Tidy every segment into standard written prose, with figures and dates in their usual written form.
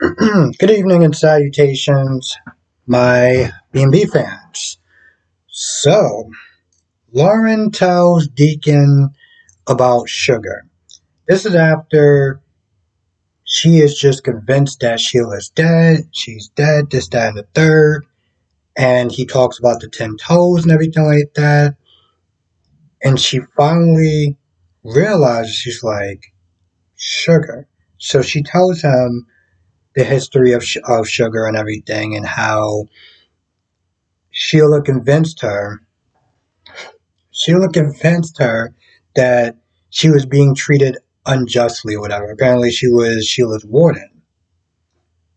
Good evening and salutations, my B&B fans. So, Lauren tells Deacon about Sugar. This is after she is just convinced that Sheila's dead. She's dead, this, that, and the third. And he talks about the 10 toes and everything like that. And she finally realizes, she's like, Sugar. So she tells him the history of Sugar and everything, and how Sheila convinced her Sheila convinced her that she was being treated unjustly or whatever. Apparently she was Sheila's warden.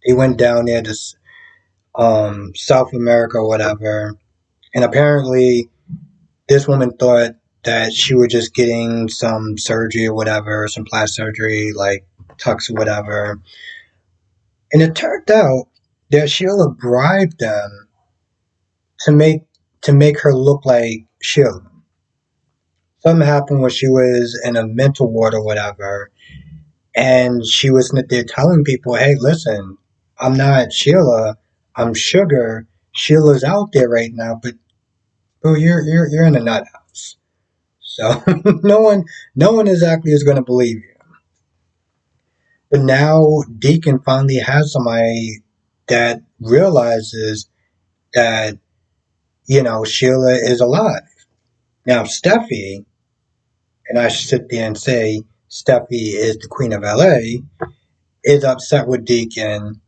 They went down there to South America or whatever, and apparently this woman thought that she was just getting some surgery or whatever, some plastic surgery like tucks or whatever. And it turned out that Sheila bribed them to make her look like Sheila. Something happened when she was in a mental ward or whatever, and she was there telling people, "Hey, listen, I'm not Sheila. I'm Sugar. Sheila's out there right now, but oh, you're in a nut house." So no one exactly is going to believe you. But now Deacon finally has somebody that realizes that Sheila is alive. Now Steffi, and I should sit there and say Steffi is the Queen of LA, is upset with Deacon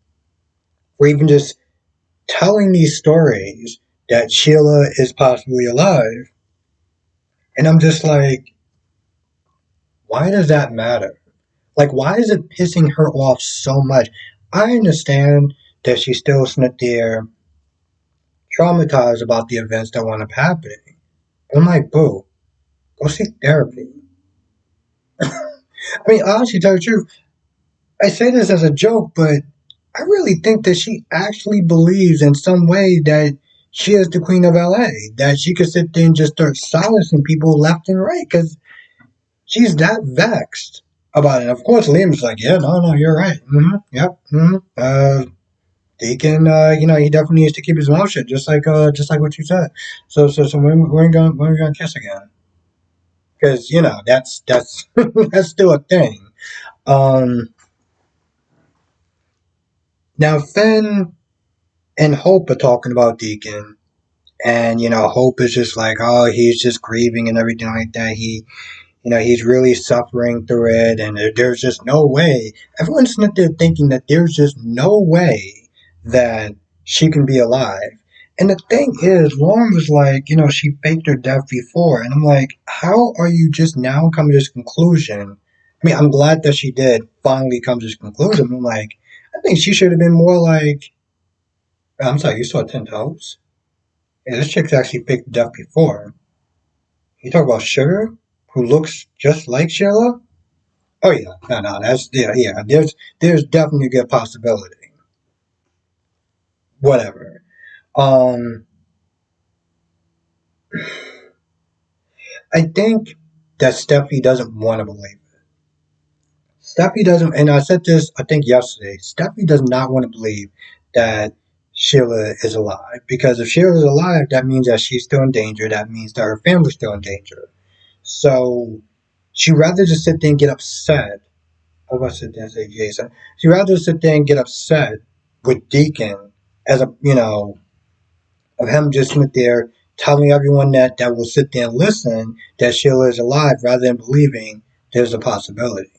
for even just telling these stories that Sheila is possibly alive. And I'm just like, why does that matter? Like, why is it pissing her off so much? I understand that she's still sitting there traumatized about the events that wound up happening. But I'm like, boo, go seek therapy. I mean, honestly, to tell you the truth, I say this as a joke, but I really think that she actually believes in some way that she is the queen of LA, that she could sit there and just start silencing people left and right because she's that vexed about it. Of course, Liam's like, yeah, no, you're right. Yep. Deacon, he definitely needs to keep his mouth shut, just like what you said. So when we gonna kiss again? Because that's that's still a thing. Um, Now Finn and Hope are talking about Deacon, and Hope is just like, oh, he's just grieving and everything like that. He's really suffering through it, and there's just no way. Everyone's sitting there thinking that there's just no way that she can be alive. And the thing is, Lauren was like, she faked her death before, and I'm like, how are you just now coming to this conclusion? I mean, I'm glad that she did finally come to this conclusion. I'm like, I think she should have been more like, I'm sorry, you saw 10 toes? Yeah, this chick's actually faked death before. You talk about Sugar, who looks just like Sheila? Oh yeah, no, that's yeah. There's definitely a good possibility. Whatever. Um, I think that Steffi doesn't want to believe it. Steffi doesn't, and I said this I think yesterday. Steffi does not want to believe that Sheila is alive, because if Sheila is alive, that means that she's still in danger. That means that her family's still in danger. So she'd rather just sit there and get upset. I was about to sit there and say Jason. She'd rather sit there and get upset with Deacon as of him just sit there telling everyone that will sit there and listen that Sheila is alive, rather than believing there's a possibility.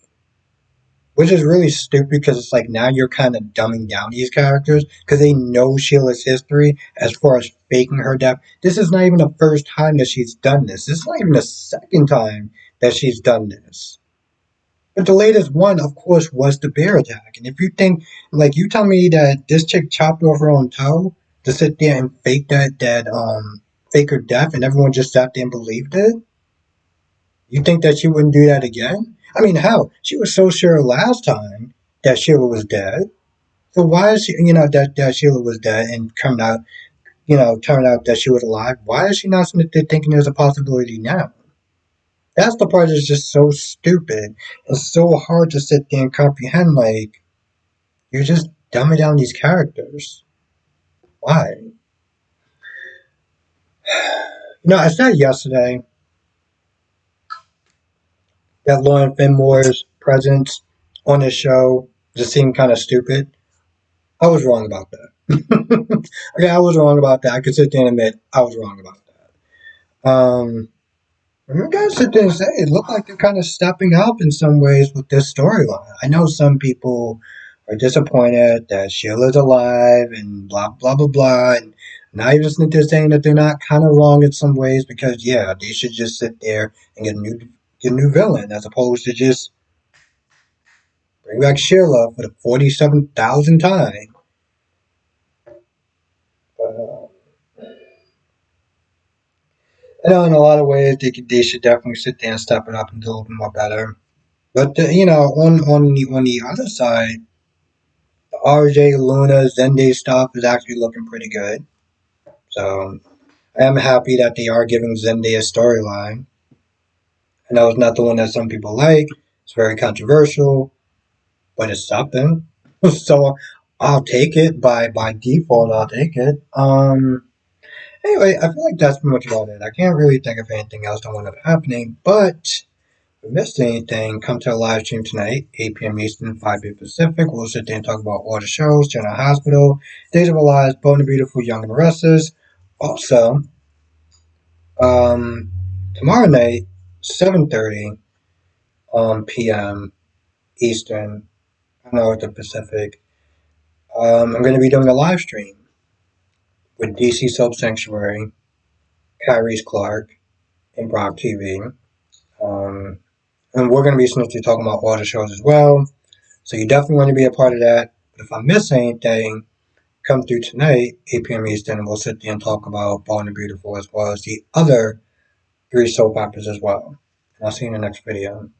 Which is really stupid, because it's like now you're kind of dumbing down these characters because they know Sheila's history as far as faking her death. This is not even the first time that she's done this. This is not even the second time that she's done this. But the latest one, of course, was the bear attack. And if you think, like, you tell me that this chick chopped off her own toe to sit there and fake her death, and everyone just sat there and believed it, you think that she wouldn't do that again? I mean, how? She was so sure last time that Sheila was dead. So why is she, that Sheila was dead and turned out that she was alive? Why is she not sitting there thinking there's a possibility now? That's the part that's just so stupid and so hard to sit there and comprehend. Like, you're just dumbing down these characters. Why? I said yesterday that Lauren Finmore's presence on the show just seemed kind of stupid. I was wrong about that. Okay, I was wrong about that. I could sit there and admit I was wrong about that. I'm gonna sit there and say it looked like they're kind of stepping up in some ways with this storyline. I know some people are disappointed that Sheila's alive and blah blah blah blah, and now you're just saying that they're not kind of wrong in some ways because yeah, they should just sit there and get a new villain as opposed to just bring back Sheila for the 47,000th time. Uh, I know in a lot of ways they should definitely sit there and step it up and do a little bit more better. But on the other side, the RJ Luna Zende stuff is actually looking pretty good. So I am happy that they are giving Zende a storyline. I know it's not the one that some people like. It's very controversial, but it's something. So I'll take it by default. I'll take it. Anyway, I feel like that's pretty much about it. I can't really think of anything else that wound up happening, but if you missed anything, come to our live stream tonight, 8 p.m. Eastern, 5 p.m. Pacific. We'll sit there and talk about all the shows, General Hospital, Days of Our Lives, Bold and Beautiful, Young and the Restless. Also, um, tomorrow night, 7:30 p.m. Eastern, I know it's the Pacific. I'm going to be doing a live stream with DC Soap Sanctuary, Kyrese Clark, and Brock TV. Um, and we're going to be essentially talking about all the shows as well. So you definitely want to be a part of that. But if I miss anything, come through tonight, 8 p.m. Eastern, and we'll sit there and talk about Born and Beautiful as well as the other three soap operas as well. And I'll see you in the next video.